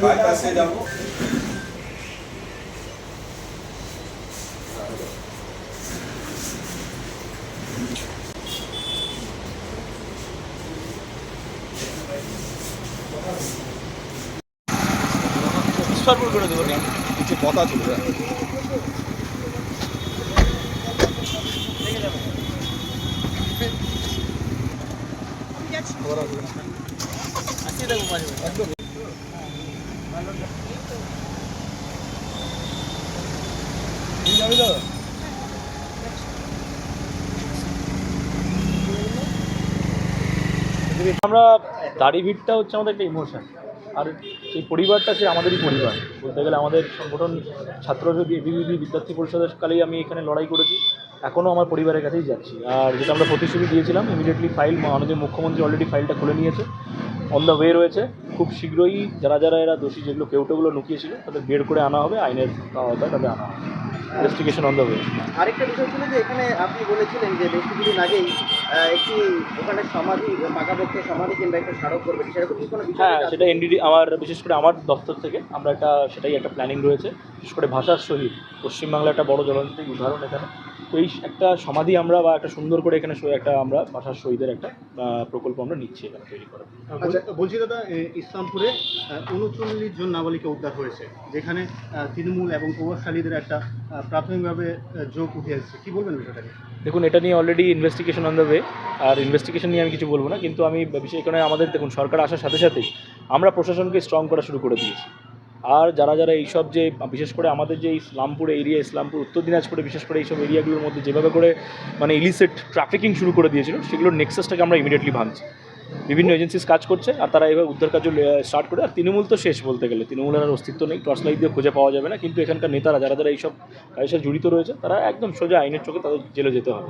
বাইপাসে যাব। ঈশ্বরপুর করে দেবো কিছু কথা চলবে। আমরা দাড়ি ভিড়টা হচ্ছে আমাদের একটা ইমোশন, আর সেই পরিবারটা সে আমাদেরই পরিবার বলতে গেলে। আমাদের সংগঠন ছাত্র এবিভিপি বিদ্যার্থী পরিষদের কালেই আমি এখানে লড়াই করেছি, এখনও আমার পরিবারের কাছেই যাচ্ছি। আর যেটা আমরা প্রতিশ্রুতি দিয়েছিলাম, ইমিডিয়েটলি ফাইল মাননীয় মুখ্যমন্ত্রী অলরেডি ফাইলটা খুলে নিয়েছে, অন দ্য ওয়ে রয়েছে। খুব শীঘ্রই যারা যারা এরা দোষী, যেগুলো কেউটোগুলো লুকিয়েছিল, তাদের বের করে আনা হবে, আইনের আওতায় তাদের আনা হবে। Investigation on the way. আরেকটা বিষয় ছিল যে এখানে আপনি বলেছিলেন যে বেশ কিছুদিন আগেই একটি ওখানে সমাধি, পাকাপোক্ত সমাধি কিংবা একটা স্মারক করবে, সেরকম কি কোনো বিষয়? হ্যাঁ, সেটা এনডিডি আমার, বিশেষ করে আমার দপ্তর থেকে আমরা সেটাই একটা প্ল্যানিং রয়েছে। বিশেষ করে ভাষার শহীদ, পশ্চিমবাংলা একটা বড় জ্বলন্ত উদাহরণ এখানে। তো এই একটা সমাধি আমরা বা একটা সুন্দর করে এখানে একটা আমরা ভাষার শহীদের একটা প্রকল্প আমরা নিচ্ছি এখানে তৈরি করা। আচ্ছা, বলছি দাদা, ইসলামপুরে 39 জন নাবালিকা উদ্ধার হয়েছে, যেখানে তৃণমূল এবং প্রভাবশালীদের একটা প্রাথমিকভাবে যোগ উঠে এসেছে, কী বলবেন বিষয়টাকে? দেখুন, এটা নিয়ে already investigation on the way, আর ইনভেস্টিগেশন নিয়ে আমি কিছু বলবো না, কিন্তু আমি বিশেষ করে আমাদের দেখুন সরকার আসার সাথে সাথেই আমরা প্রশাসনকে স্ট্রং করা শুরু করে দিয়েছি। আর যারা যারা এইসব যে বিশেষ করে আমাদের যে ইসলামপুর এরিয়া, ইসলামপুর উত্তর দিনাজপুরে বিশেষ করে এইসব এরিয়াগুলোর মধ্যে যেভাবে করে মানে ইলিসিট ট্রাফিকিং শুরু করে দিয়েছিল, সেগুলোর নেক্সাসটাকে আমরা ইমিডিয়েটলি ভাঙছি। বিভিন্ন এজেন্সিস কাজ করছে আর তারা এবার উদ্ধার কাজ স্টার্ট করে। আর তৃণমূল তো শেষ বলতে গেলে, তৃণমূলের আর অস্তিত্ব নেই, টর্চ লাইট দিয়ে খুঁজে পাওয়া যাবে না। কিন্তু এখানকার নেতারা যারা যারা এইসব কাজের সাথে জড়িত রয়েছে, তারা একদম সোজা আইনের চোখে তাদের জেলে যেতে হবে।